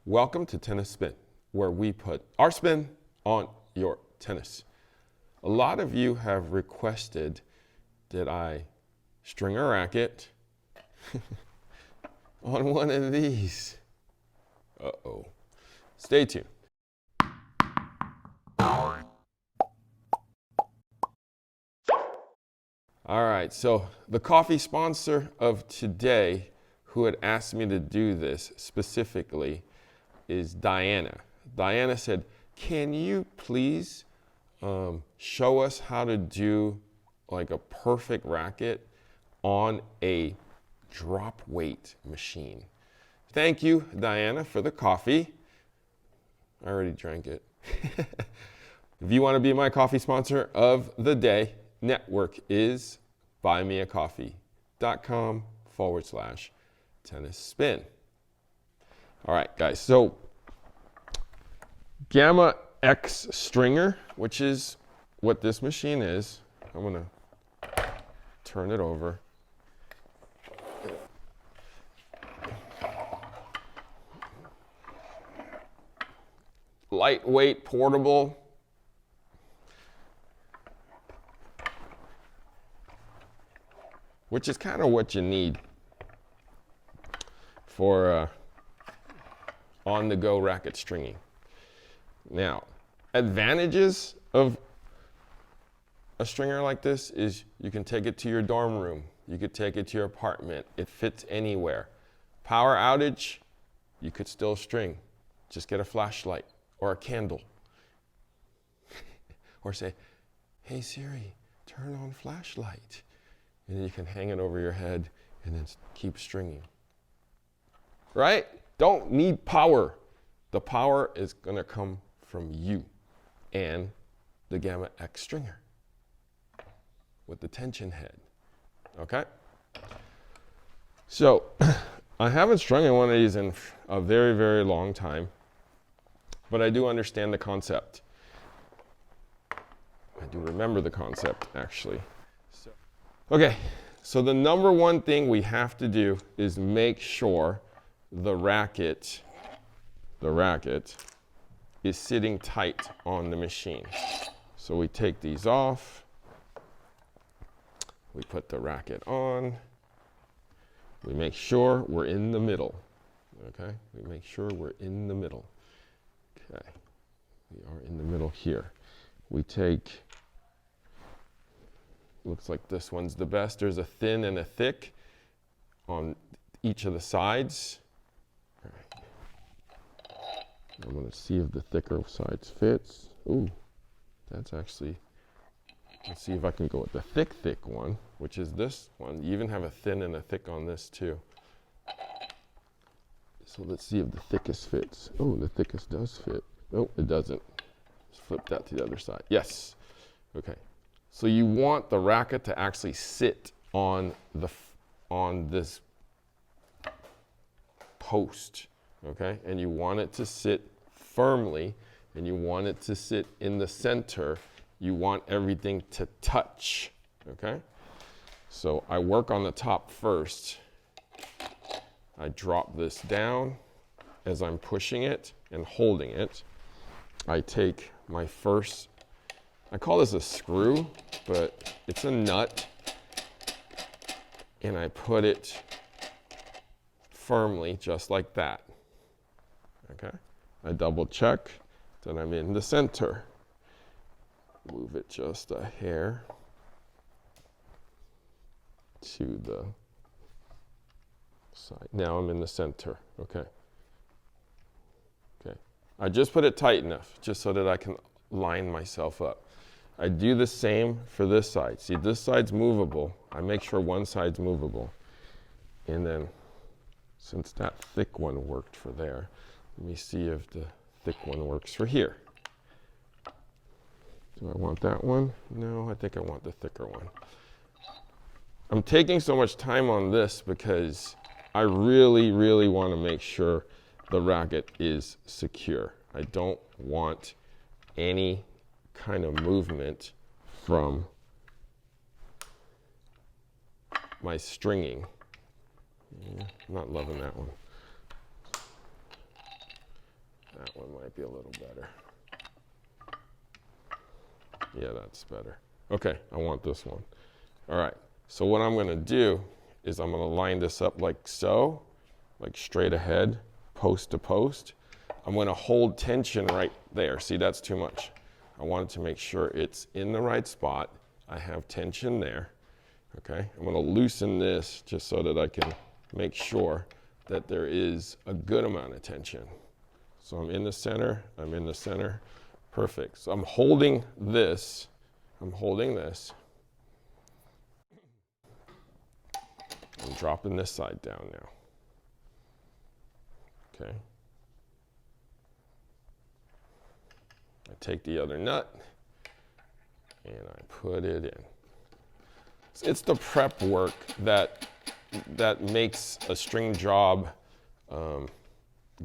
Welcome to Tennis Spin, where we put our spin on your tennis. A lot of you have requested that I string a racket on one of these. Uh-oh. Stay tuned. All right, so the coffee sponsor of today who had asked me to do this specifically is Diana. Diana said, can you please show us how to do like a perfect racket on a drop weight machine? Thank you, Diana, for the coffee. I already drank it. If you want to be my coffee sponsor of the day, network is buymeacoffee.com/tennis spin. All right, guys, so Gamma X stringer, which is what this machine is. I'm going to turn it over. Lightweight, portable. Which is kind of what you need for on-the-go racket stringing. Now, advantages of a stringer like this is you can take it to your dorm room. You could take it to your apartment. It fits anywhere. Power outage, you could still string. Just get a flashlight or a candle. Or say, hey Siri, turn on flashlight. And then you can hang it over your head and then keep stringing. Right? Don't need power. The power is going to come from you and the Gamma X stringer with the tension head. Okay? So, I haven't strung in one of these in a very, very long time, but I do understand the concept. I do remember the concept, actually. Okay, so the number one thing we have to do is make sure the racket is sitting tight on the machine. So we take these off, we put the racket on, we make sure we're in the middle, okay? We make sure we're in the middle. Okay, we are in the middle here. We take, looks like this one's the best. There's a thin and a thick on each of the sides. All right. I'm going to see if the thicker sides fits. Ooh, that's actually, let's see if I can go with the thick one, which is this one. You even have a thin and a thick on this too. So let's see if the thickest fits. Oh, the thickest does fit. Oh, it doesn't. Let's flip that to the other side. Yes. Okay. So you want the racket to actually sit on this post, okay? And you want it to sit firmly, and you want it to sit in the center. You want everything to touch, okay? So I work on the top first. I drop this down as I'm pushing it and holding it. I take my first, I call this a screw, but it's a nut, and I put it firmly just like that, okay? I double check, then I'm in the center. Move it just a hair to the side. Now I'm in the center, okay? Okay, I just put it tight enough just so that I can line myself up. I do the same for this side. See, this side's movable. I make sure one side's movable. And then, since that thick one worked for there, let me see if the thick one works for here. Do I want that one? No, I think I want the thicker one. I'm taking so much time on this because I really, really want to make sure the racket is secure. I don't want any kind of movement from my stringing. I'm not loving that one. might be a little better. Yeah, that's better. Okay, I want this one. All right, so what I'm gonna do is I'm gonna line this up like so, like straight ahead, post to post. I'm gonna hold tension right there. See, that's too much. I wanted to make sure it's in the right spot. I have tension there, okay? I'm gonna loosen this just so that I can make sure that there is a good amount of tension. So I'm in the center, I'm in the center. Perfect. So I'm holding this. I'm dropping this side down now. Okay. I take the other nut and I put it in. It's the prep work that makes a string job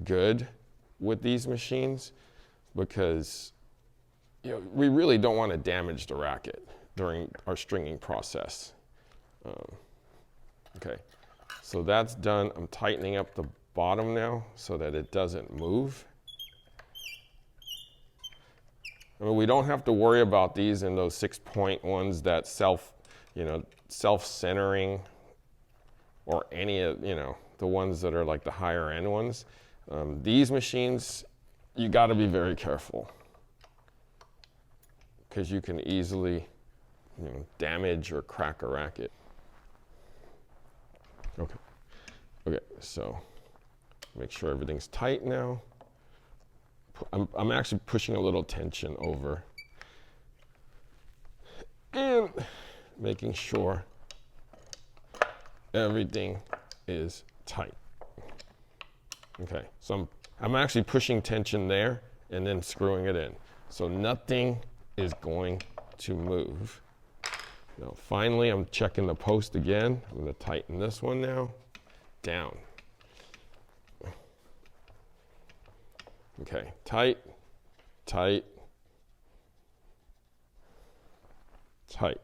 good with these machines, because we really don't want to damage the racket during our stringing process. Okay, so that's done. I'm tightening up the bottom now so that it doesn't move. I mean, we don't have to worry about these in those 6-point ones that self-centering, or any of, the ones that are like the higher end ones. These machines, you got to be very careful, because you can easily damage or crack a racket. Okay, so make sure everything's tight now. I'm actually pushing a little tension over and making sure everything is tight. Okay, so I'm actually pushing tension there and then screwing it in. So nothing is going to move. Now finally, I'm checking the post again. I'm going to tighten this one now, down. Okay, tight, tight, tight.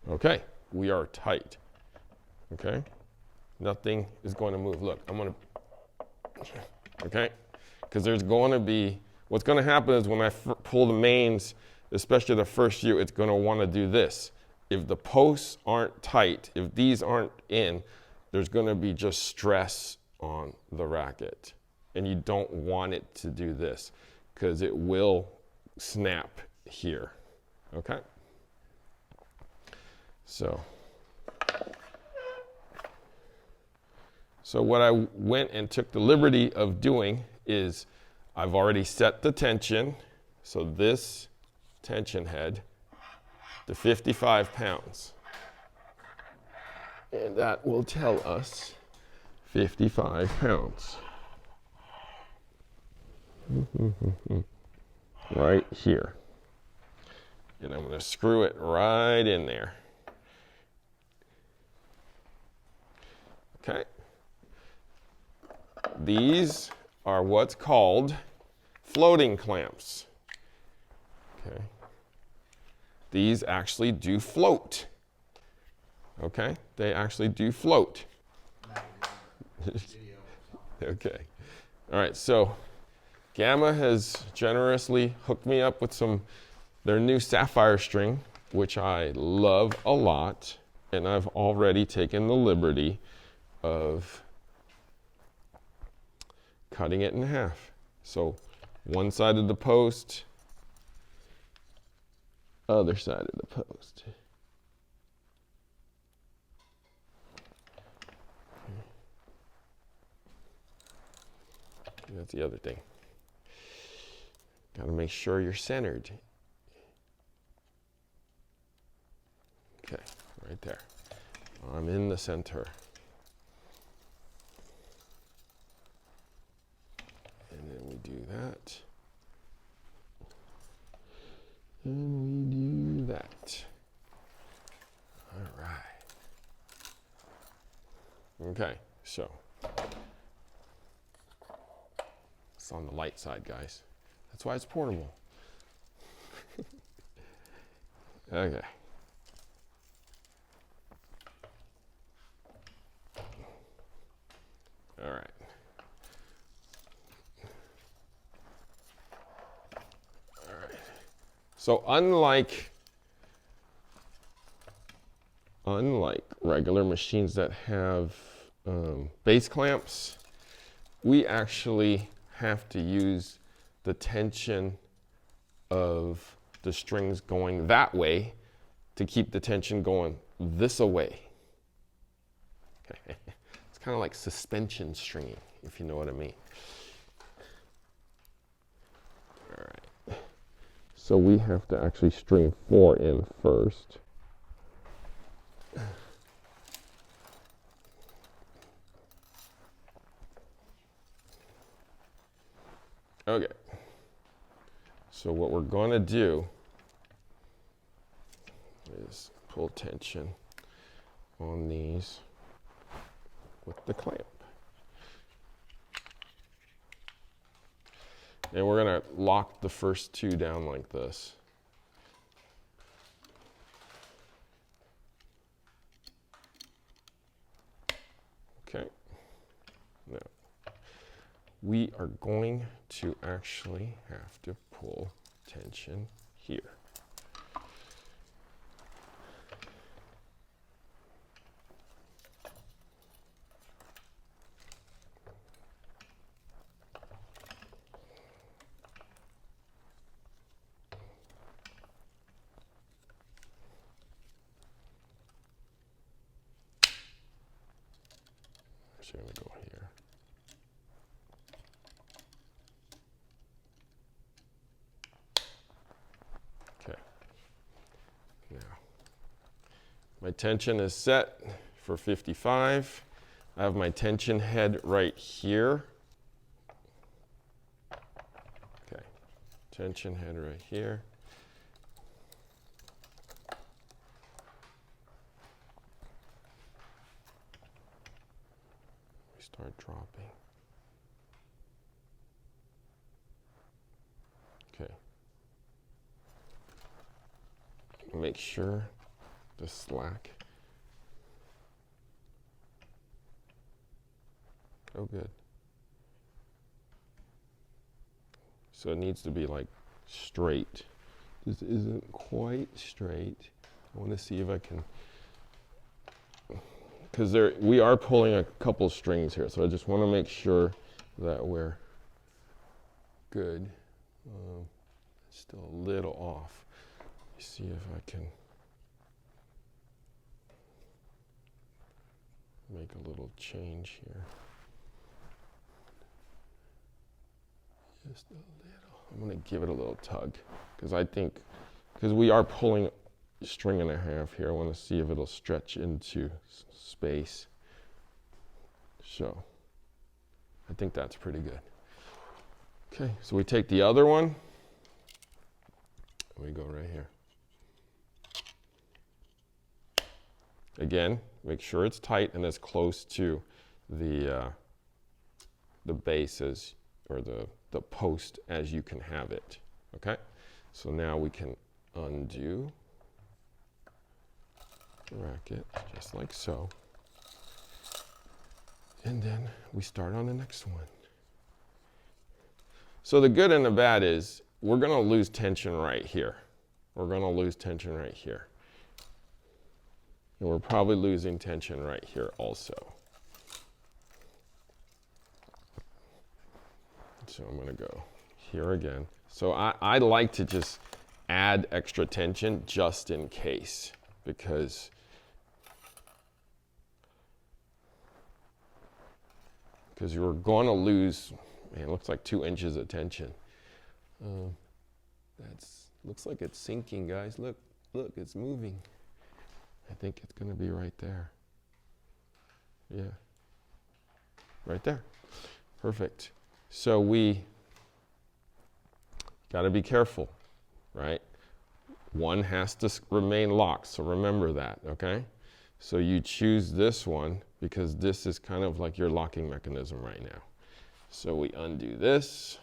Okay, we are tight. Okay, nothing is going to move. Look, I'm going to, okay, because there's going to be, what's going to happen is when I pull the mains, especially the first few, it's going to want to do this. If the posts aren't tight, if these aren't in, there's going to be just stress on the racket. And you don't want it to do this, because it will snap here. Okay? So what I went and took the liberty of doing is I've already set the tension. So this tension head to 55 pounds. And that will tell us 55 pounds. Right here. And I'm going to screw it right in there. Okay. These are what's called floating clamps. Okay. These actually do float. Okay, they actually do float. Okay. All right, so Gamma has generously hooked me up with their new sapphire string, which I love a lot, and I've already taken the liberty of cutting it in half. So one side of the post, other side of the post. That's the other thing. Got to make sure you're centered. Okay, right there. I'm in the center. And then we do that. And we do that. All right. Okay, so it's on the light side, guys. That's why it's portable. Okay. All right. So unlike regular machines that have base clamps, we actually have to use the tension of the strings going that way to keep the tension going this away. Okay. It's kind of like suspension stringing, if you know what I mean. All right. So we have to actually string 4 in first. Okay. So what we're going to do is pull tension on these with the clamp. And we're going to lock the first 2 down like this. Okay. Now, we are going to actually have to pull tension here. Actually, I'm going to go here. Okay. Now, my tension is set for 55. I have my tension head right here. Okay, tension head right here. We start dropping. Okay. Make sure the slack. Oh, good. So it needs to be like straight. This isn't quite straight. I want to see if I can, because we are pulling a couple strings here, so I just want to make sure that we're good. Still a little off. Let's see if I can make a little change here. Just a little. I'm going to give it a little tug because I think, because we are pulling a string and a half here, I want to see if it'll stretch into space. So I think that's pretty good. Okay, so we take the other one and we go right here. Again, make sure it's tight and as close to the base as, or the post as you can have it. Okay, so now we can undo the racket just like so, and then we start on the next one. So the good and the bad is we're going to lose tension right here. We're going to lose tension right here. And we're probably losing tension right here also. So I'm going to go here again. So I like to just add extra tension just in case, because you're going to lose, man, it looks like 2 inches of tension. Looks like it's sinking, guys. Look, it's moving. I think it's going to be right there. Yeah, right there. Perfect. So we got to be careful, right? One has to remain locked, so remember that, okay? So you choose this one because this is kind of like your locking mechanism right now. So we undo this.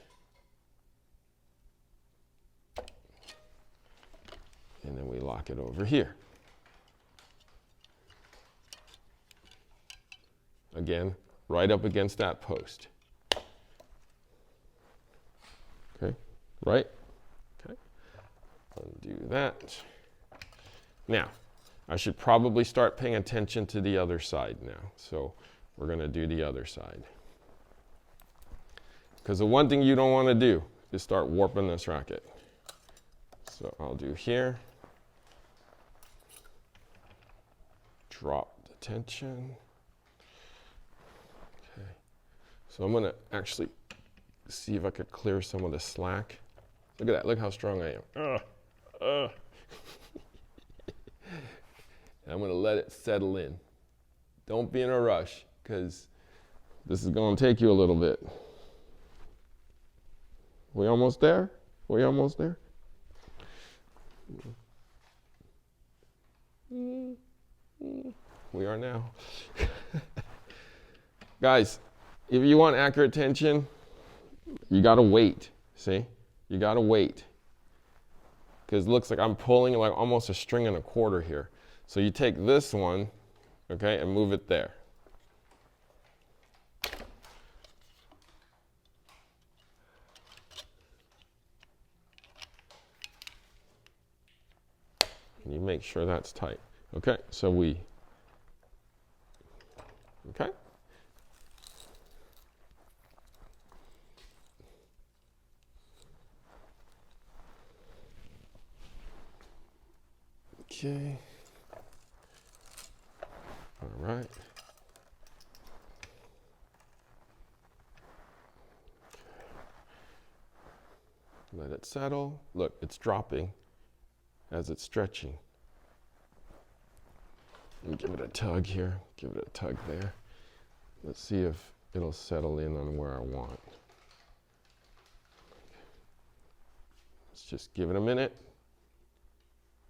And then we lock it over here. Again, right up against that post. Okay, right? Okay. Undo that. Now, I should probably start paying attention to the other side now. So we're going to do the other side. Because the one thing you don't want to do is start warping this racket. So I'll do here. Drop the tension. Okay. So I'm going to actually see if I could clear some of the slack. Look at that. Look how strong I am. I'm going to let it settle in. Don't be in a rush, because this is going to take you a little bit. We almost there? We almost there? We are now. Guys, if you want accurate tension, you got to wait. See? You got to wait. Because it looks like I'm pulling like almost a string and a quarter here. So you take this one, okay, and move it there. And you make sure that's tight. Okay, so okay. Okay. All right. Okay. Let it settle. Look, it's dropping as it's stretching. And give it a tug here. Give it a tug there. Let's see if it'll settle in on where I want. Let's just give it a minute.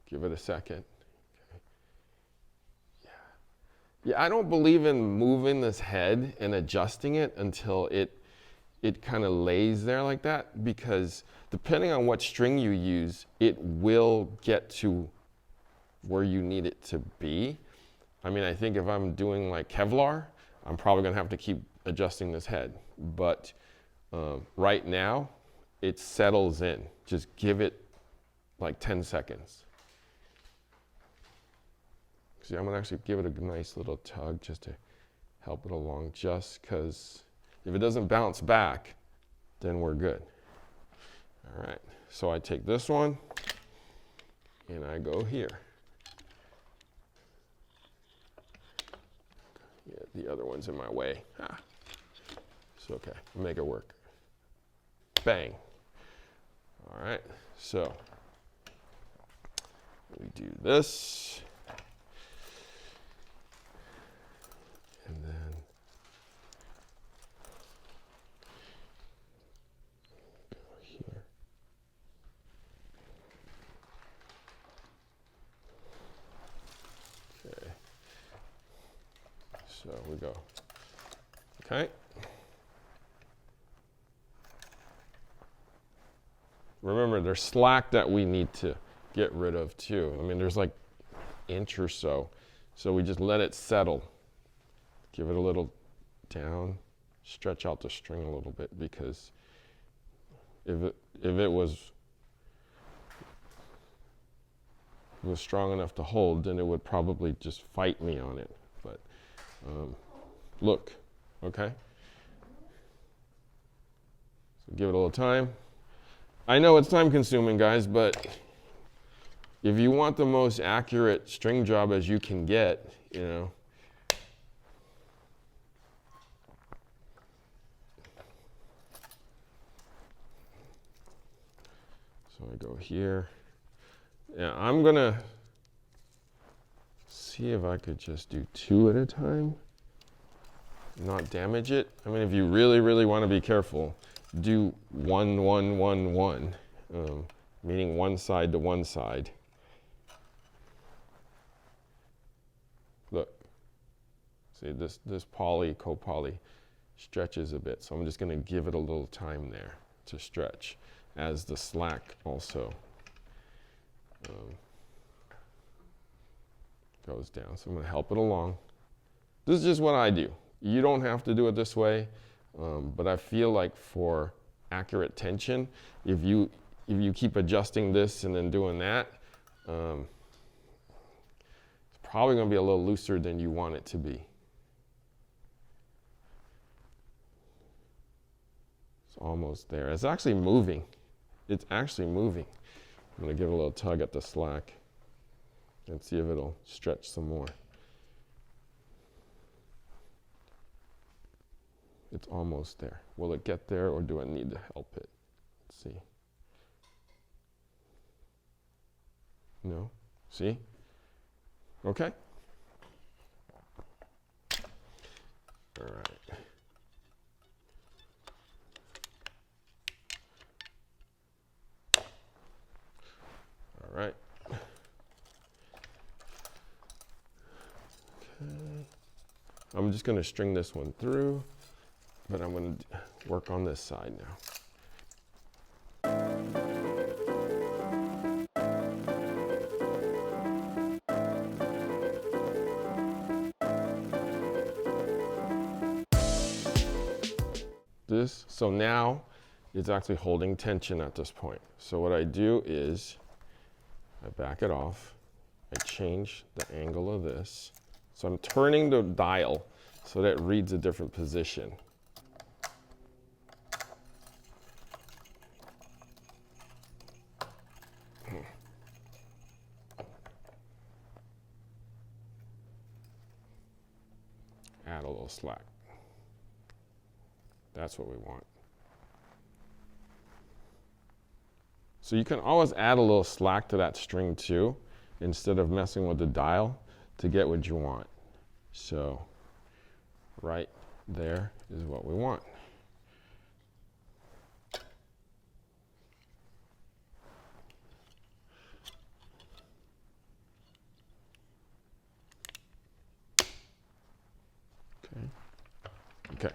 Give it a second. Yeah, I don't believe in moving this head and adjusting it until it kind of lays there like that, because depending on what string you use, it will get to where you need it to be. I mean, I think if I'm doing like Kevlar, I'm probably going to have to keep adjusting this head. But right now, it settles in. Just give it like 10 seconds. See, I'm going to actually give it a nice little tug just to help it along, just because if it doesn't bounce back, then we're good. All right, so I take this one and I go here. Yeah, the other one's in my way. It's okay, I'll make it work. Bang. All right, so we do this. And then go here. Okay. So we go. Okay. Remember, there's slack that we need to get rid of too. I mean, there's like an inch or so. So we just let it settle. Give it a little down, stretch out the string a little bit, because if it was strong enough to hold, then it would probably just fight me on it. But look, okay? So give it a little time. I know it's time consuming, guys, but if you want the most accurate string job as you can get, you know, so I go here. Yeah, I'm gonna see if I could just do 2 at a time, not damage it. I mean, if you really, really want to be careful, do 1, 1, 1, 1, meaning one side to one side. Look, see this co-poly stretches a bit, so I'm just going to give it a little time there to stretch, as the slack also goes down. So I'm going to help it along. This is just what I do. You don't have to do it this way, but I feel like for accurate tension, if you if you keep adjusting this and then doing that, it's probably going to be a little looser than you want it to be. It's almost there. It's actually moving. It's actually moving. I'm going to give it a little tug at the slack and see if it'll stretch some more. It's almost there. Will it get there, or do I need to help it? Let's see. No? See? Okay? All right. All right. Okay. I'm just going to string this one through, but I'm going to work on this side now. So now it's actually holding tension at this point. So what I do is I back it off, I change the angle of this. So I'm turning the dial so that it reads a different position. Add a little slack. That's what we want. So you can always add a little slack to that string too, instead of messing with the dial, to get what you want. So right there is what we want. Okay.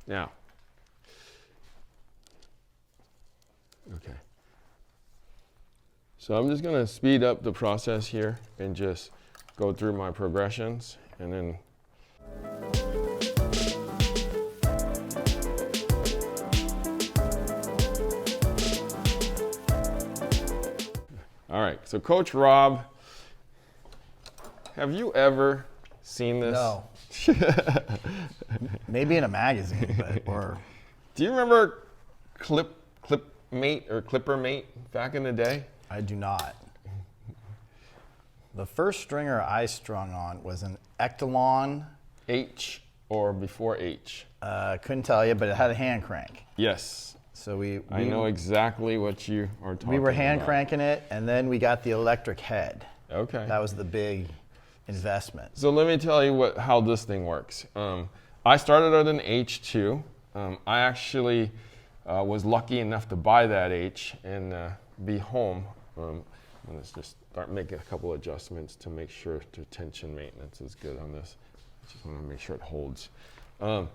Now, okay. So I'm just going to speed up the process here and just go through my progressions, and then all right, so Coach Rob, have you ever seen this? No. Maybe in a magazine, but or. Do you remember Clip Mate or Clipper Mate back in the day? I do not. The first stringer I strung on was an Ectalon. H or before H? Couldn't tell you, but it had a hand crank. Yes. So I know exactly what you are talking about. We were hand cranking it, and then we got the electric head. Okay. That was the big investment. So let me tell you how this thing works. I started at an H2. I actually was lucky enough to buy that H and be home. Let's just start making a couple adjustments to make sure the tension maintenance is good on this. I just want to make sure it holds. Do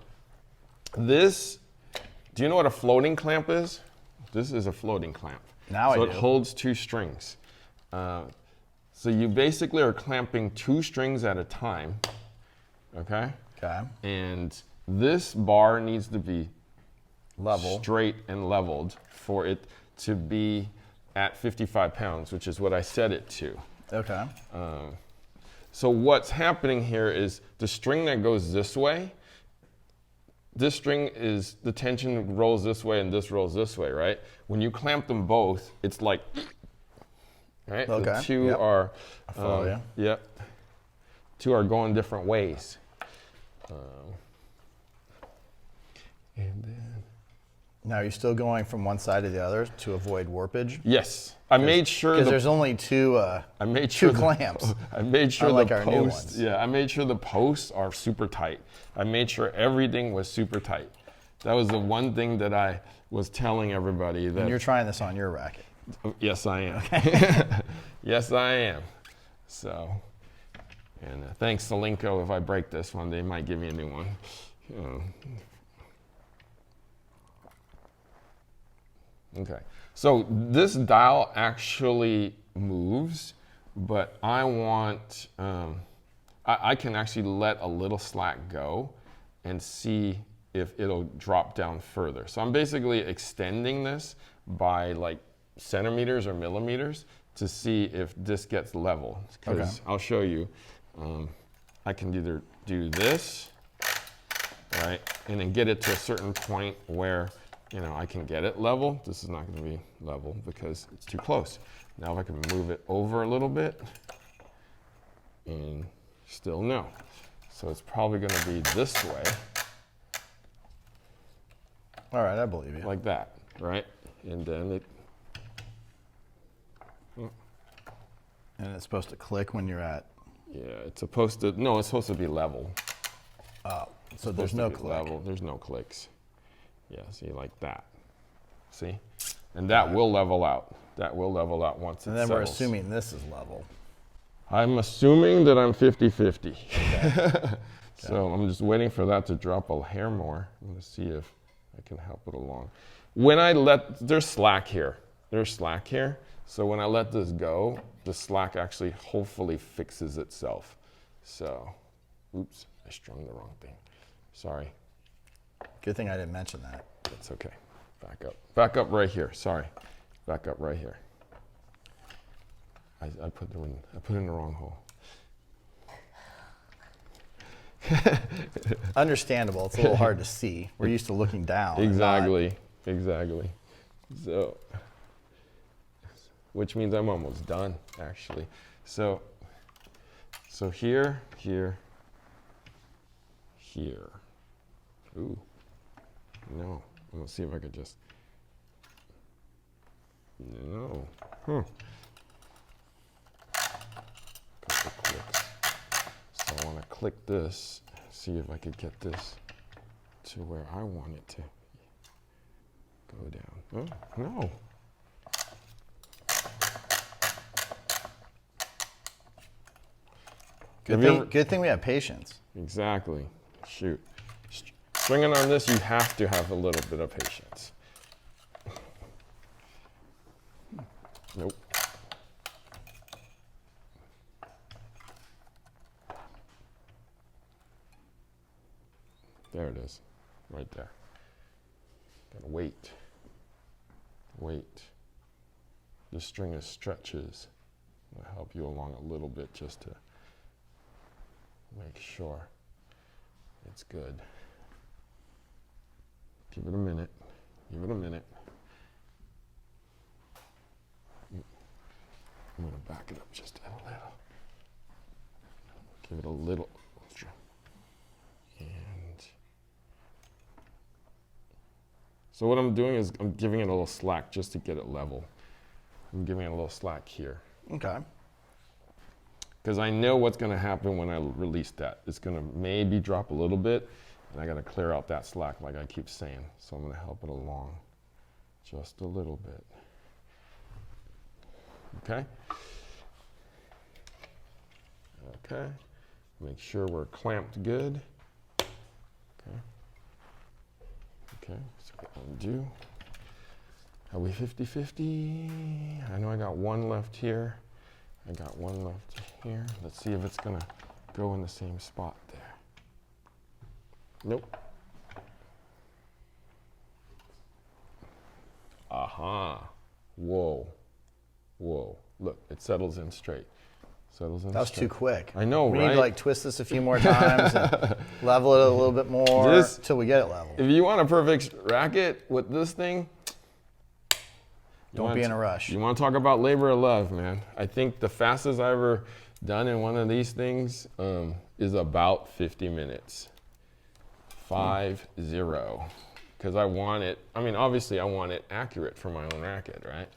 you know what a floating clamp is? This is a floating clamp. Now I do. So it holds two strings. So you basically are clamping two strings at a time, okay? Okay. And this bar needs to be Level. straight and leveled for it to be at 55 pounds, which is what I set it to. Okay. So what's happening here is the string that goes this way, this string is, the tension rolls this way and this rolls this way, right? When you clamp them both, it's like, right? Okay. The two Yep. are, I follow you. Yep. Two are going different ways. And then, Now, are you still going from one side to the other to avoid warpage? yes, I made sure Because there's only two clamps. I made sure unlike the our new posts. ones. Yeah, I made sure the posts are super tight. I made sure everything was super tight. That was the one thing that I was telling everybody that. And you're trying this on your racket. Yes, I am. Yes, I am. So, and thanks to Linko. If I break this one, they might give me a new one. Okay, so this dial actually moves, but I want, I can actually let a little slack go and see if it'll drop down further. So I'm basically extending this by like centimeters or millimeters to see if this gets level. Because I'll show you, I can either do this, right, and then get it to a certain point where, you know, I can get it level. This is not going to be level because it's too close. Now if I can move it over a little bit, and still no. So it's probably going to be this way. All right, I believe you. Like that, right? And then it. And it's supposed to click when you're at. Yeah, it's supposed to. No, it's supposed to be level. Oh, so there's no click. Level. There's no clicks. Yeah, see, like that. See, and that will level out. That will level out once it settles. And then we're assuming this is level. I'm assuming that I'm 50-50. Okay. So I'm just waiting for that to drop a hair more. I'm going to see if I can help it along. When I there's slack here. There's slack here. So when I let this go, the slack actually hopefully fixes itself. So, oops, I strung the wrong thing. Sorry. Good thing I didn't mention that. That's okay. Back up. Back up right here. Sorry. Back up right here. I put it in the wrong hole. Understandable. It's a little hard to see. We're used to looking down. Exactly. So, which means I'm almost done, actually. So here. Ooh, no. I'm gonna see if I could just. No. Couple clicks. So I want to click this. See if I could get this to where I want it to go down. Oh, no. Good thing we have patience. Exactly. Shoot. Stringing on this, you have to have a little bit of patience. Nope. There it is, right there. Gotta wait. The string is stretches. I'll help you along a little bit just to make sure it's good. Give it a minute. I'm gonna back it up just a little. Give it a little. And so what I'm doing is I'm giving it a little slack just to get it level. I'm giving it a little slack here. Okay. Because I know what's going to happen when I release that. It's going to maybe drop a little bit, and I got to clear out that slack like I keep saying. So I'm going to help it along just a little bit. Okay? Okay. Make sure we're clamped good. Okay. Okay, so what I'll do. Are we 50-50? I know I got one left here. I got one left here. Let's see if it's gonna go in the same spot there. Nope. Aha. Whoa. Look, it settles in straight. That was too quick. I know, we right? We need to like twist this a few more times and level it a little bit more until we get it level. If you want a perfect racket with this thing, don't be in a rush. You want to talk about labor of love, man. I think the fastest I've ever done in one of these things is about 50 minutes. 50. Because I want it, I mean, obviously I want it accurate for my own racket, right?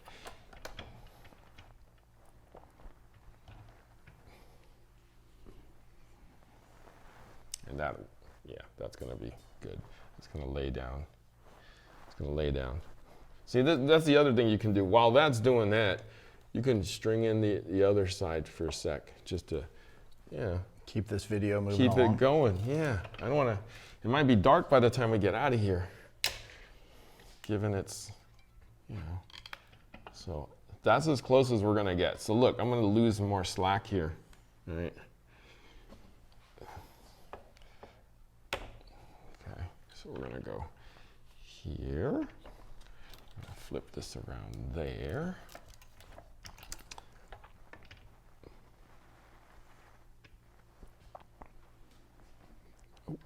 And that, yeah, that's going to be good. It's going to lay down. See, that's the other thing you can do. While that's doing that, you can string in the other side for a sec, just to, yeah. Keep this video moving along. Keep it going, yeah. I don't want to, it might be dark by the time we get out of here, given it's, you know. So that's as close as we're going to get. So look, I'm going to lose more slack here, all right? So we're gonna go here. Flip this around there. Oh.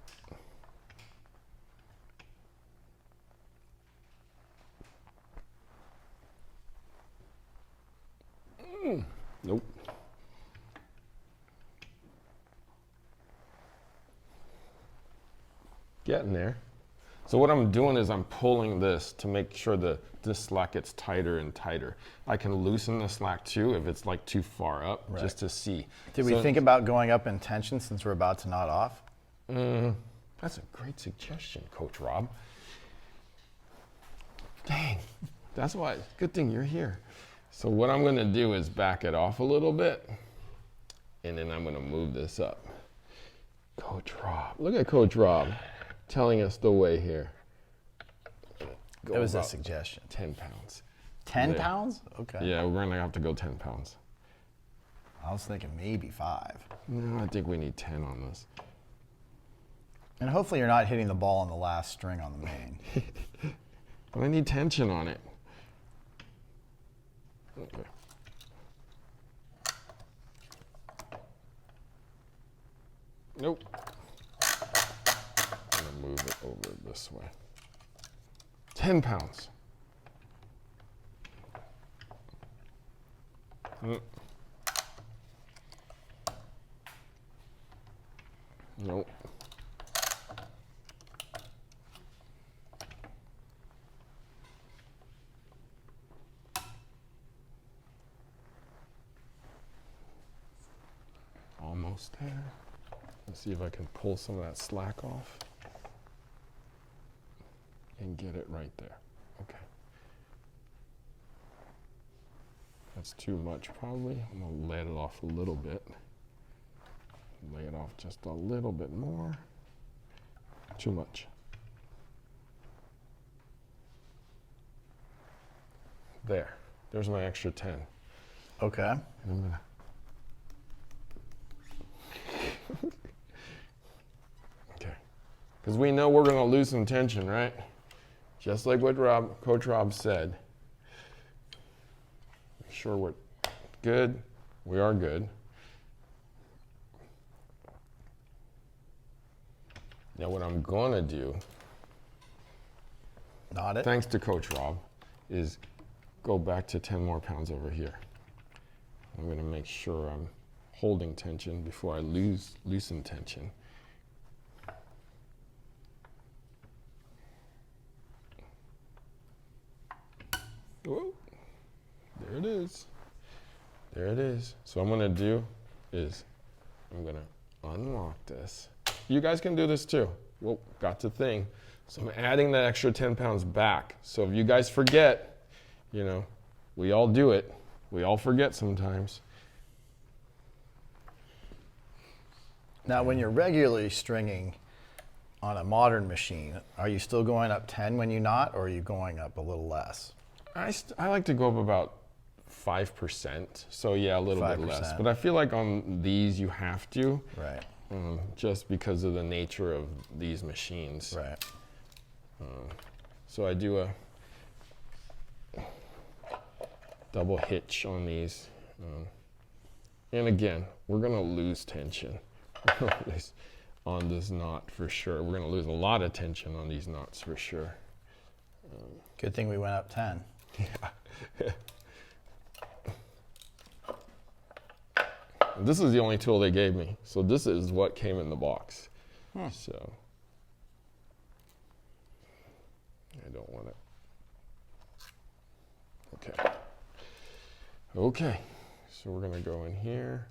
Nope. Getting there. So what I'm doing is I'm pulling this to make sure this slack gets tighter and tighter. I can loosen the slack too if it's like too far up, just to see. Did we think about going up in tension since we're about to knot off? That's a great suggestion, Coach Rob. Dang, that's why, good thing you're here. So what I'm gonna do is back it off a little bit, and then I'm gonna move this up. Coach Rob, look at Coach Rob telling us the way here. It was a suggestion. 10 pounds. 10 pounds? Okay. Yeah, we're gonna have to go 10 pounds. I was thinking maybe 5. No, I think we need 10 on this. And hopefully you're not hitting the ball on the last string on the main. But I need tension on it. Okay. Nope. I'm gonna move it over this way. 10 pounds. Nope. Almost there. Let's see if I can pull some of that slack off and get it right there. Okay. That's too much probably. I'm gonna let it off a little bit. Lay it off just a little bit more. Too much. There. There's my extra 10. Okay. And I'm gonna okay. Because we know we're gonna lose some tension, right? Just like what Coach Rob said. Make sure we're good. We are good. Now what I'm gonna do, Knot it. thanks to Coach Rob, is go back to 10 more pounds over here. I'm gonna make sure I'm holding tension before I loosen tension. Whoa. There it is. There it is. So what I'm gonna do is I'm gonna unlock this. You guys can do this too. Whoa, got the thing. So I'm adding that extra 10 pounds back. So if you guys forget, you know, we all do it. We all forget sometimes. Now, when you're regularly stringing on a modern machine, are you still going up 10 when you knot, or are you going up a little less? I like to go up about 5%. So yeah, a little bit less. 5%. But I feel like on these you have to. Right. Just because of the nature of these machines. Right. So I do a double hitch on these. And again, we're gonna lose tension on this knot for sure. We're gonna lose a lot of tension on these knots for sure. Good thing we went up 10. Yeah. This is the only tool they gave me. So this is what came in the box. So I don't want it. Okay. Okay. So we're gonna go in here.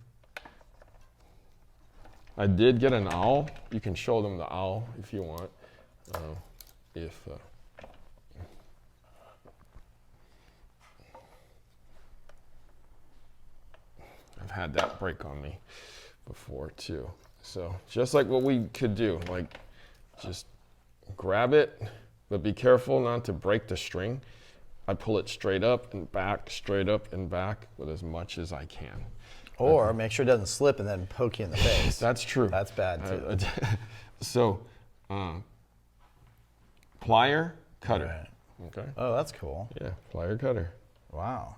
I did get an owl. You can show them the owl if you want. I've had that break on me before too. So just like what we could do, like just grab it, but be careful not to break the string. I pull it straight up and back, straight up and back with as much as I can. Or make sure it doesn't slip and then poke you in the face. That's true. That's bad too. So plier cutter. Right. Okay. Oh, that's cool. Yeah, plier cutter. Wow.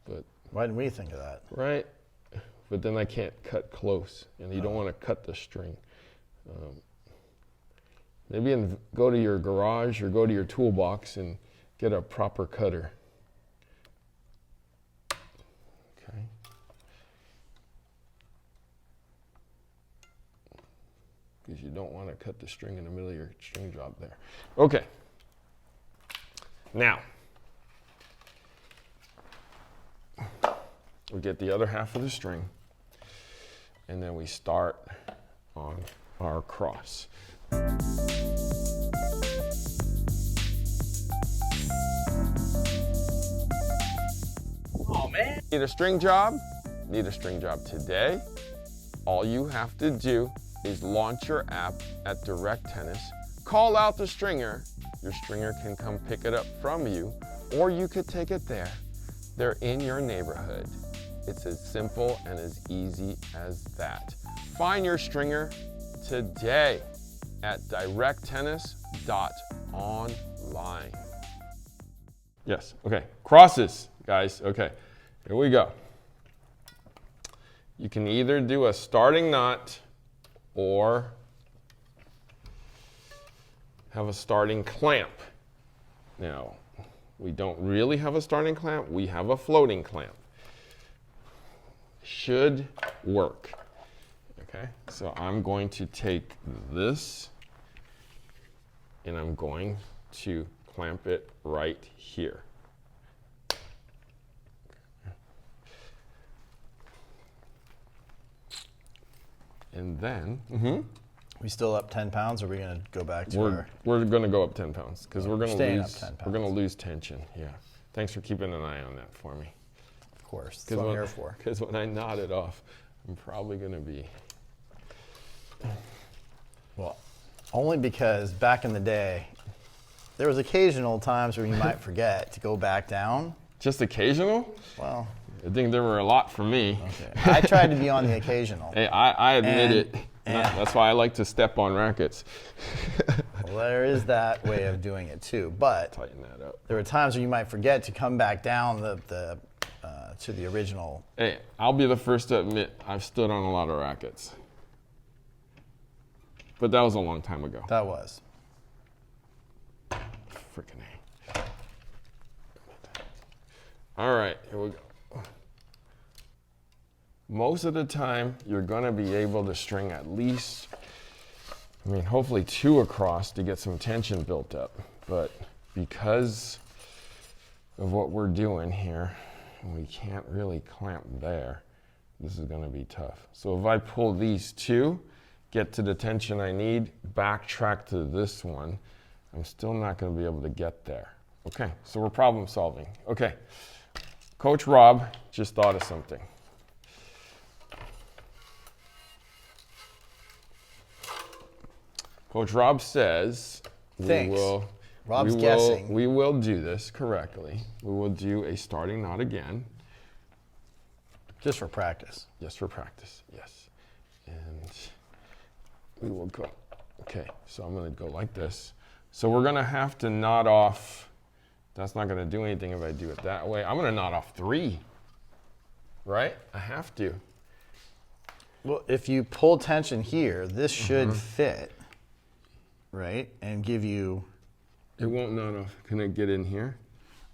But Why didn't we think of that? right, but then I can't cut close, and you don't want to cut the string. Maybe go to your garage or go to your toolbox and get a proper cutter. Okay. Because you don't want to cut the string in the middle of your string job there. Okay. Now, we get the other half of the string, and then we start on our cross. Oh, man. Need a string job? Need a string job today? All you have to do is launch your app at Direct Tennis, call out the stringer, your stringer can come pick it up from you, or you could take it there. They're in your neighborhood. It's as simple and as easy as that. Find your stringer today at directtennis.online. Yes, okay, crosses, guys, okay, here we go. You can either do a starting knot or have a starting clamp. Now, we don't really have a starting clamp, we have a floating clamp. Should work. Okay, so I'm going to take this and I'm going to clamp it right here. And then, We still up 10 pounds, or are we going to go back to we're going to go up 10 pounds because we're going to Staying lose. up 10 We're going to lose tension. Yeah. Thanks for keeping an eye on that for me. Of course, that's what I'm here for. Because when I knot it off, I'm probably going to be. Well, only because back in the day, there was occasional times where you might forget to go back down. Just occasional? Well, I think there were a lot for me. okay. I tried to be on the occasional. Hey, I admit it. and- That's why I like to step on rackets. Well, there is that way of doing it too, but Tighten that up. there were times where you might forget to come back down to the original. Hey, I'll be the first to admit I've stood on a lot of rackets. But that was a long time ago. That was. Freaking A. All right, here we go. Most of the time, you're gonna be able to string at least, hopefully 2 across to get some tension built up. But because of what we're doing here, we can't really clamp there. This is gonna be tough. So if I pull these 2, get to the tension I need, backtrack to this one, I'm still not gonna be able to get there. Okay, so we're problem solving. Okay, Coach Rob just thought of something. Coach Rob says Thanks. Rob's guessing. We will do this correctly. We will do a starting knot again. Just for practice. Just for practice, yes. And we will go. Okay, so I'm gonna go like this. So we're gonna have to knot off. That's not gonna do anything if I do it that way. I'm gonna knot off 3, right? I have to. Well, if you pull tension here, this should fit, right? And give you, It won't knot off. Can it get in here?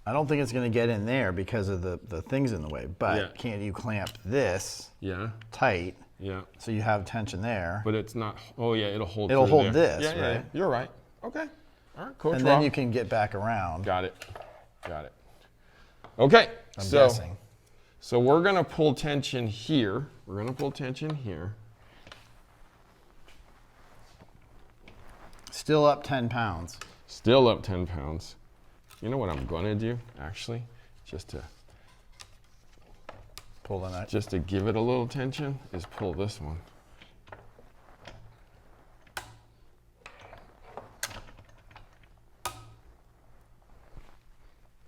I don't think it's going to get in there because of the things in the way, but Yeah. can't you clamp this Yeah, tight yeah. so you have tension there? But it's not, oh yeah, it'll hold It'll through hold there. this, Yeah, yeah, right? you're right. Okay, all right, Coach And Rob. then you can get back around. Got it, got it. Okay, I'm so, guessing. so we're gonna pull tension here. We're gonna pull tension here. Still up 10 pounds. Still up 10 pounds. You know what I'm gonna do, actually? Just to Pull the nut. Just to give it a little tension, is pull this one.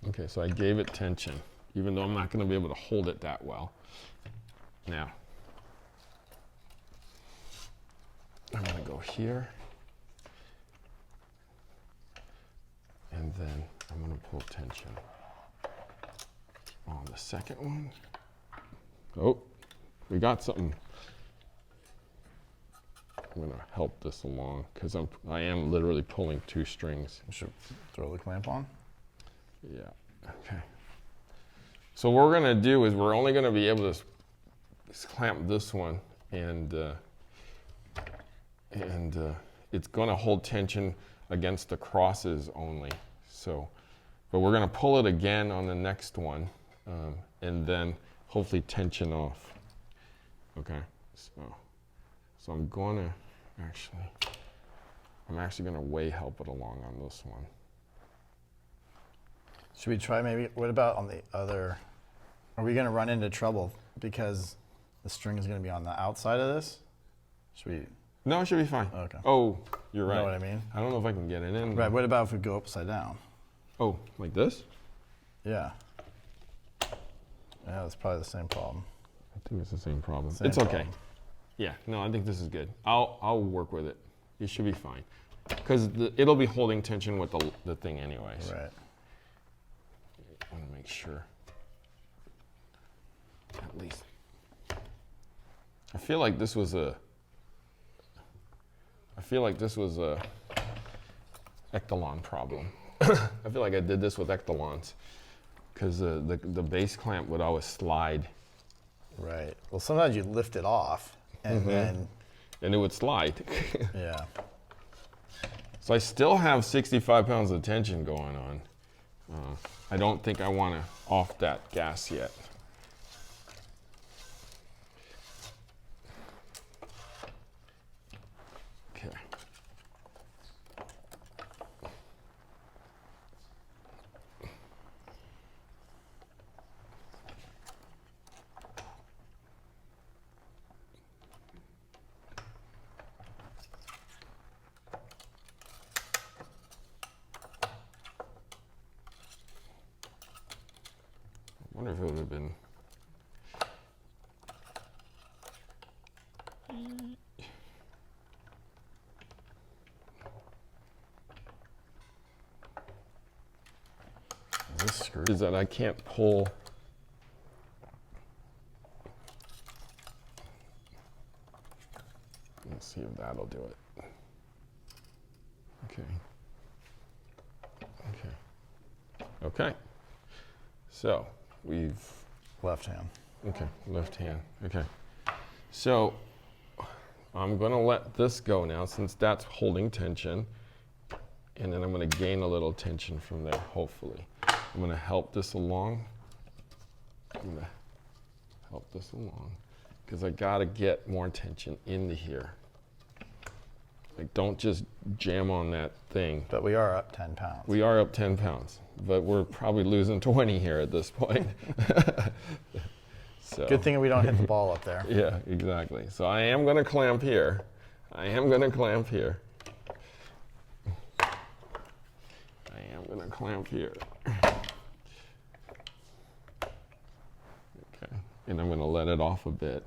Okay, so I gave it tension, even though I'm not going to be able to hold it that well. Now, I'm going to go here. then I'm gonna pull tension on the second one. Oh, we got something. I'm gonna help this along because I am literally pulling 2 strings. You should throw the clamp on. Yeah, okay. So what we're gonna do is we're only gonna be able to clamp this one, and it's gonna hold tension against the crosses only. So, but we're gonna pull it again on the next one, and then hopefully tension off. Okay, so I'm actually gonna way help it along on this one. Should we try maybe, what about on the other, are we gonna run into trouble because the string is gonna be on the outside of this? Should we? No, it should be fine. Okay. Oh, you're right. You know what I mean? I don't know if I can get it in. Right, what about if we go upside down? Oh, like this? Yeah. Yeah, that's probably the same problem. I think it's the same problem. Same it's okay. problem. Yeah, no, I think this is good. I'll work with it. It should be fine. Because it'll be holding tension with the thing anyways. Right. I want to make sure. At least. I feel like this was a echelon problem. I feel like I did this with echelons because the base clamp would always slide. Right. Well, sometimes you lift it off and then. And it would slide. Yeah. So I still have 65 pounds of tension going on. I don't think I want to off that gas yet. Okay. I wonder if it would have been. Is this screwed? Is that I can't pull. Let's see if that'll do it. Okay. Okay. Okay. So we've. Left hand. Okay, left hand. Okay. So I'm going to let this go now since that's holding tension. And then I'm going to gain a little tension from there, hopefully. I'm going to help this along. I'm going to help this along because I got to get more tension into here. Like, don't just jam on that thing. But we are up 10 pounds. We are up 10 pounds, but we're probably losing 20 here at this point. So, Good thing we don't hit the ball up there. yeah, exactly. So I am going to clamp here. I am going to clamp here. I am going to clamp here. Okay, and I'm going to let it off a bit.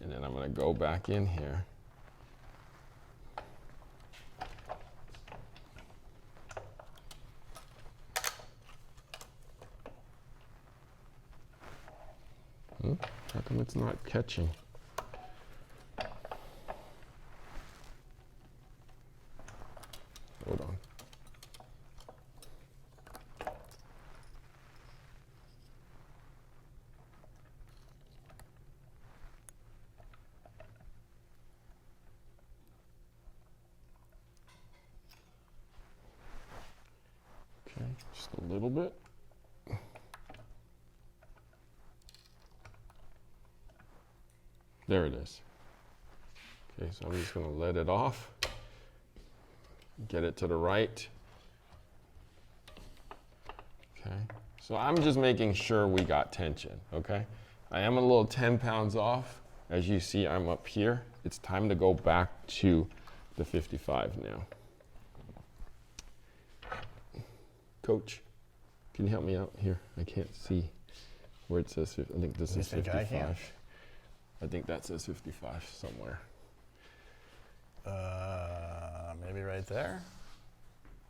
And then I'm going to go back in here. How come it's not catching? Hold on. Okay, just a little bit. There it is. Okay, so I'm just going to let it off. Get it to the right. Okay, so I'm just making sure we got tension, okay? I am a little 10 pounds off. As you see, I'm up here. It's time to go back to the 55 now. Coach, can you help me out here? I can't see where it says, I think this is 55. I think that says 55 somewhere. maybe right there.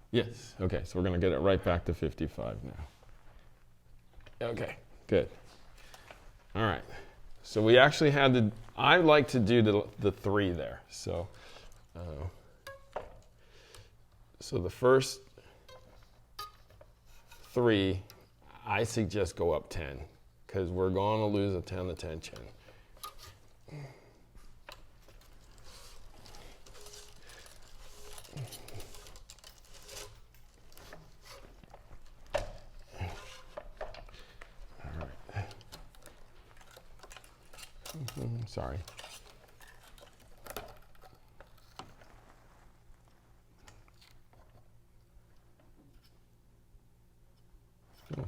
Yes. Okay, so we're going to get it right back to 55 now. Okay, good. All right. So we actually had to, I like to do the 3 there. So the first 3, I suggest go up 10 because we're going to lose a 10 of tension. Sorry. Oh.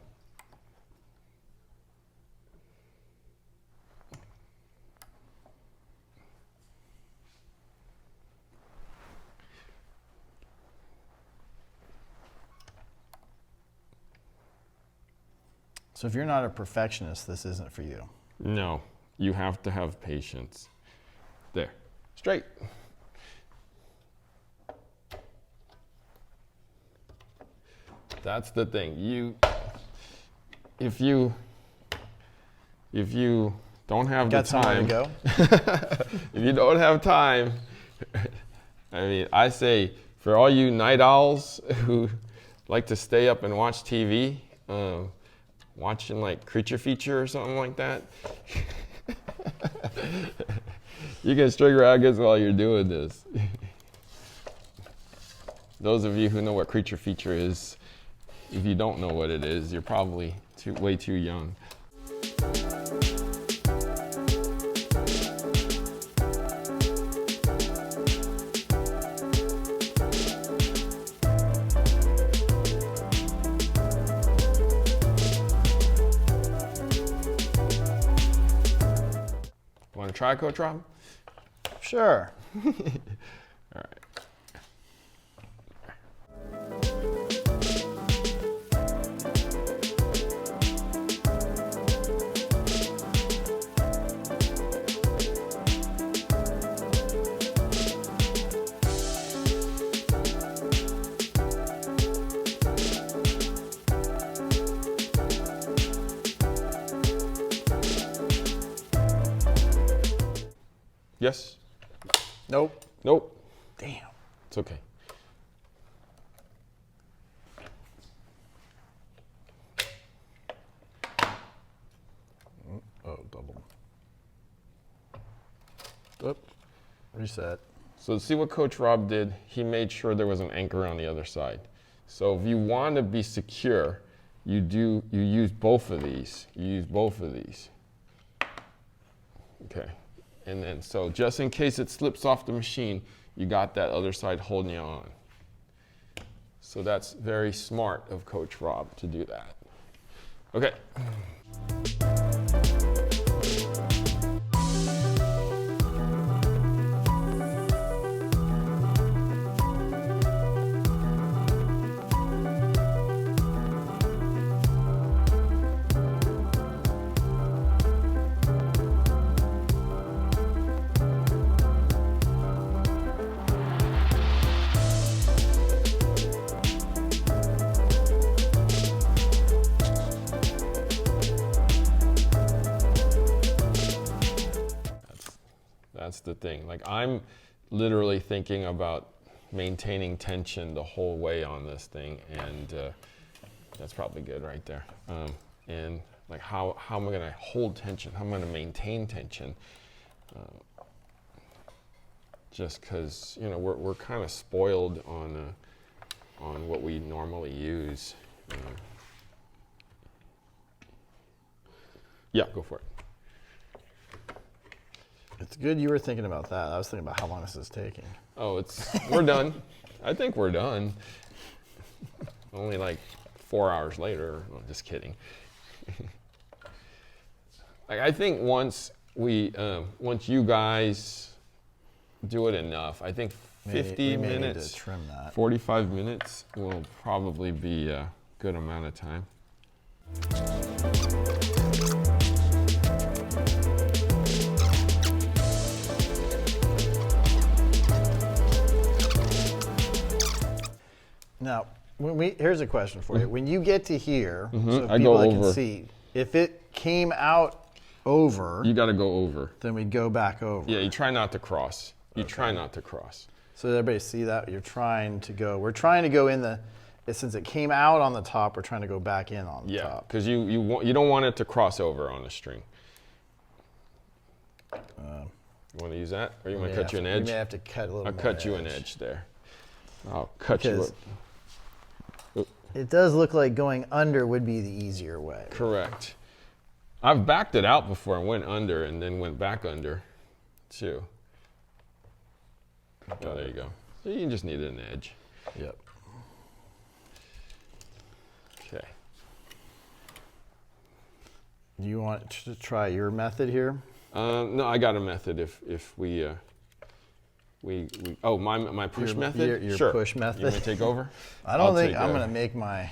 So if you're not a perfectionist, this isn't for you. No, you have to have patience. There, straight. That's the thing. If you don't have the Got somewhere to time, go? if you don't have time, I mean, I say for all you night owls who like to stay up and watch TV, watching like Creature Feature or something like that, you can string rackets while you're doing this. Those of you who know what Creature Feature is, if you don't know what it is, you're probably way too young. Want to try, Coach Rob? Sure. All right. Yes? Nope. Nope. Damn. It's okay. Oh, double. Oop. Reset. So see what Coach Rob did? He made sure there was an anchor on the other side. So if you want to be secure, you use both of these. You use both of these. Okay. And then, so just in case it slips off the machine, you got that other side holding you on. So that's very smart of Coach Rob to do that. Okay. That's the thing. Like, I'm literally thinking about maintaining tension the whole way on this thing, and that's probably good right there. And like, how am I going to hold tension? How am I going to maintain tension? Just because, you know, we're kind of spoiled on what we normally use. Yeah, go for it. It's good you were thinking about that. I was thinking about how long this is taking. Oh, we're done. I think we're done. Only like 4 hours later. No, just kidding. Like, I think once you guys do it enough, I think 50 we may minutes, need to trim that. 45 minutes will probably be a good amount of time. Now, here's a question for you. When you get to here, so if I people go that can over. see, if it came out over, You got to go over. then we go back over. Yeah, you try not to cross. You try not to cross. So did everybody see that? We're trying to go in the, since it came out on the top, we're trying to go back in on the Yeah, top. because you don't want it to cross over on the string. You want to use that, or you want to cut you an edge? You may have to cut a little. I'll more cut you an edge there. I'll cut you Because up. it does look like going under would be the easier way. Correct. I've backed it out before and went under and then went back under too. Oh, there you go. So you just needed an edge. Yep. Okay. Do you want to try your method here? No, I got a method. If we oh, my push method. Your Sure. push method. You want me to take over? I don't think take I'm over. going to make my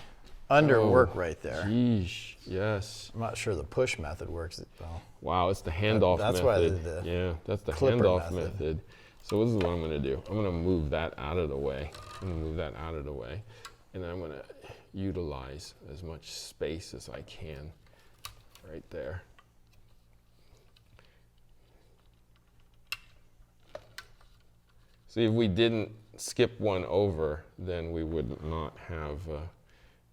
under Oh, work right there. Yeesh. Yes. I'm not sure the push method works. Well, Wow, it's the handoff That's method. why they did the yeah, that's the clipper handoff method. method. So this is what I'm going to do. I'm going to move that out of the way. I'm going to move that out of the way. And then I'm going to utilize as much space as I can right there. See, if we didn't skip one over, then we would not have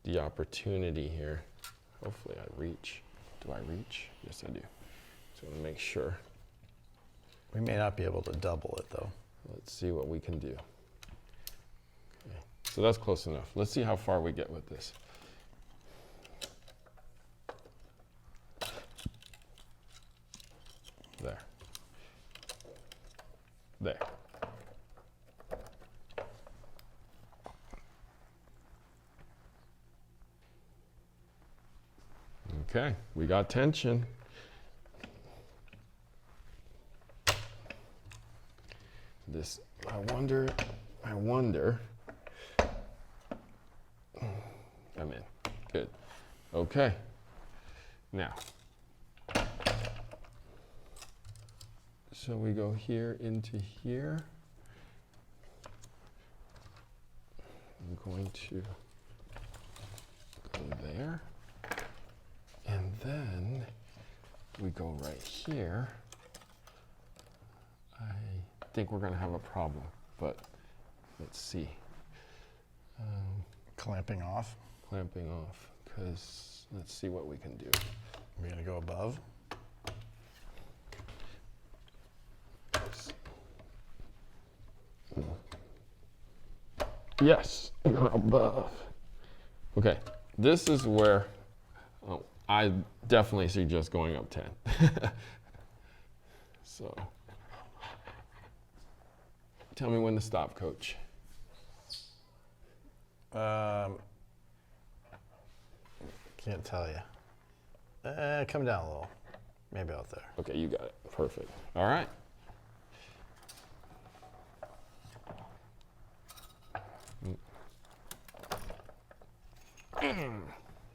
the opportunity here. Hopefully I reach. Do I reach? Yes, I do. So I'm going to make sure. we may not be able to double it though. Let's see what we can do. Okay. So that's close enough. Let's see how far we get with this. There. There. Okay, we got tension. This, I wonder. I'm in. Good. Okay. Now. So we go here into here. I'm going to go there. And then we go right here. I think we're going to have a problem, but let's see. Clamping off. Clamping off, because let's see what we can do. We're going to go above. Yes, above. Okay, this is where I definitely suggest going up 10. So, tell me when to stop, Coach. Can't tell you. Come down a little. Maybe out there. Okay, you got it. Perfect. All right.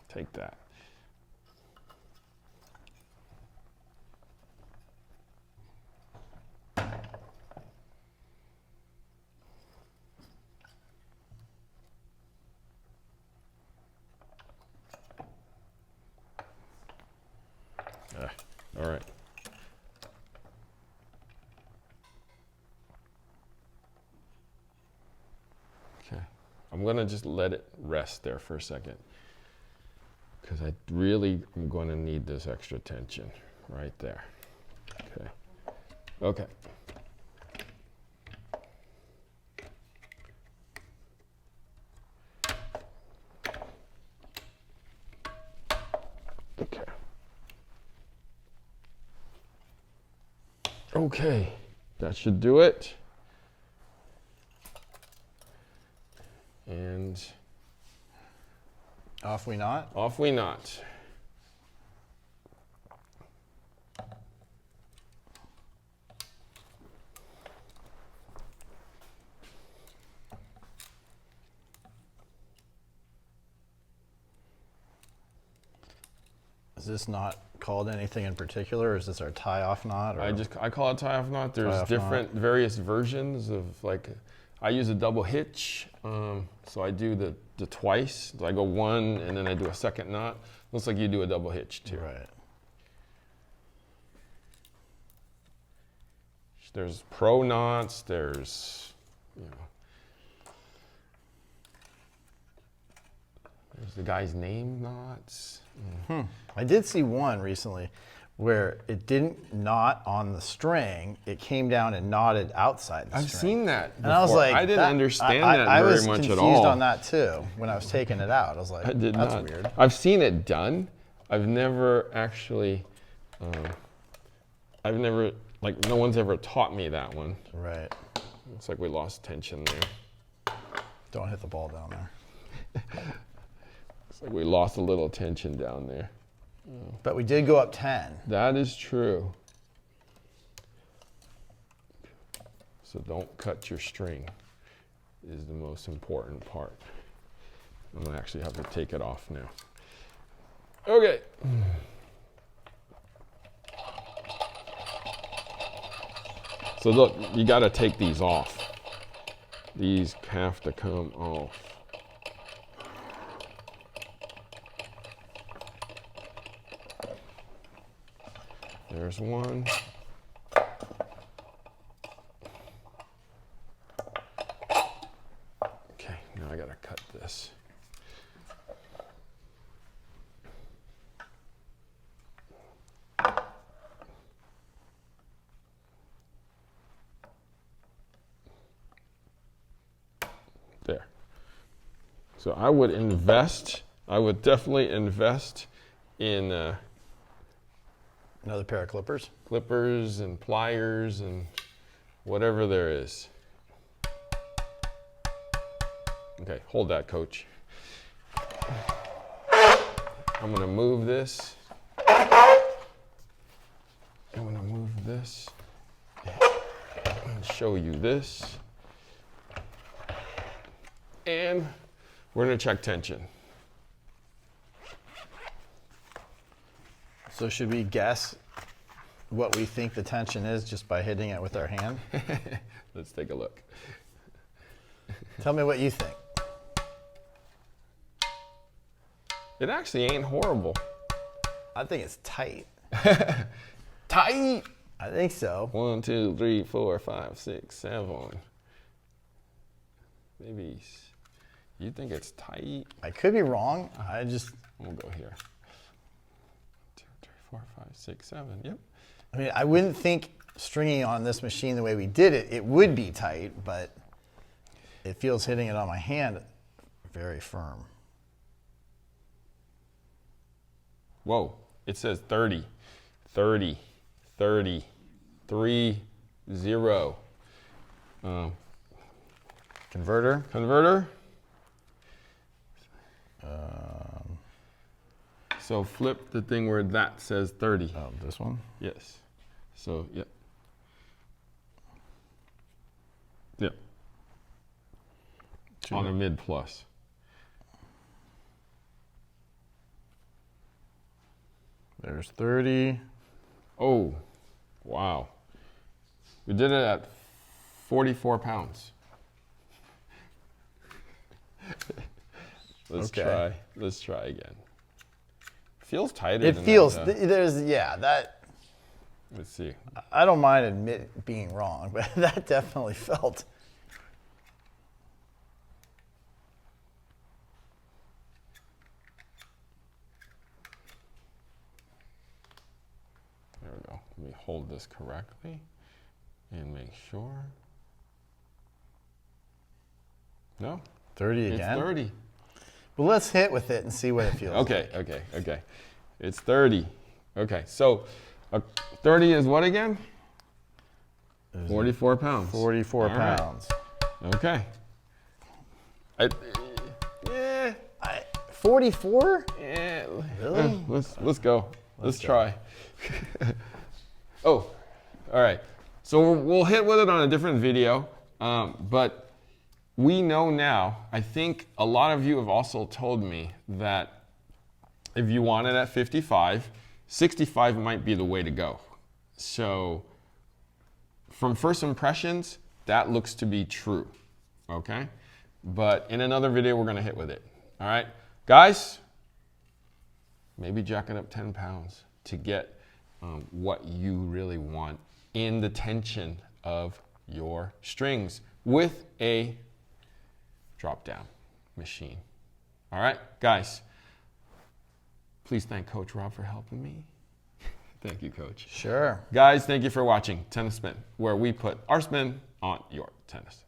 Take that. All right. Okay. I'm going to just let it rest there for a second, because I really am going to need this extra tension right there. Okay. Okay. Okay. Okay, that should do it. And Off we not. off we not. Is this knot called anything in particular, or is this our tie-off knot? Or? I call it tie-off knot. There's Tie-off different, various versions of like I use a double hitch, so I do the twice. So I go one, and then I do a second knot. Looks like you do a double hitch too. Right. There's pro knots. There's, there's the guy's name knots. I did see one recently where it didn't knot on the string. It came down and knotted outside the I've string. seen that before. And I was like, I didn't understand that I very was much at all. confused on that too when I was taking it out. I was like, I did that's not. weird. I've seen it done. I've never actually, like, no one's ever taught me that one. Right. Looks like we lost tension there. Don't hit the ball down there. Looks like we lost a little tension down there. But we did go up 10. That is true. So don't cut your string is the most important part. I'm gonna actually have to take it off now. Okay. So look, you gotta take these off. These have to come off. There's one. Okay, now I gotta cut this. There. So I would definitely invest in Another pair of clippers. clippers and pliers and whatever there is. Okay, hold that, coach. I'm gonna move this. I'm gonna move this and show you this. And we're gonna check tension. So should we guess what we think the tension is just by hitting it with our hand? Let's take a look. Tell me what you think. It actually ain't horrible. I think it's tight. Tight! I think so. 1, 2, 3, 4, 5, 6, 7. Maybe you think it's tight? I could be wrong. We'll go here. 2, 3, 4, 5, 6, 7. Yep. I mean, I wouldn't think stringing on this machine the way we did it, it would be tight, but it feels hitting it on my hand very firm. Whoa, it says 30, 30, 30, 3, 0. Converter. Converter. So flip the thing where that says 30. Oh, this one? Yes. So, yep. Yep. On a mid plus. There's 30. Oh, wow. We did it at 44 pounds. Let's try again. Feels tighter It than feels, that, that, let's see. I don't mind being wrong, but that definitely felt. There we go. Let me hold this correctly and make sure. No, 30 it's again? 30. Well, let's hit with it and see what it feels Okay, okay. It's 30. Okay, so 30 is what again? 44 pounds. 44 All right. pounds. Okay. 44? Yeah. Really? Let's go. Let's try. Oh, all right. So we'll hit with it on a different video, but we know now, I think a lot of you have also told me that if you want it at 55, 65 might be the way to go. So from first impressions, that looks to be true. okay? But in another video, we're gonna hit with it, all right? Guys, maybe jacking up 10 pounds to get what you really want in the tension of your strings with a drop down machine. All right, guys, please thank Coach Rob for helping me. Thank you, Coach. Sure. Guys, thank you for watching Tennis Spin, where we put our spin on your tennis.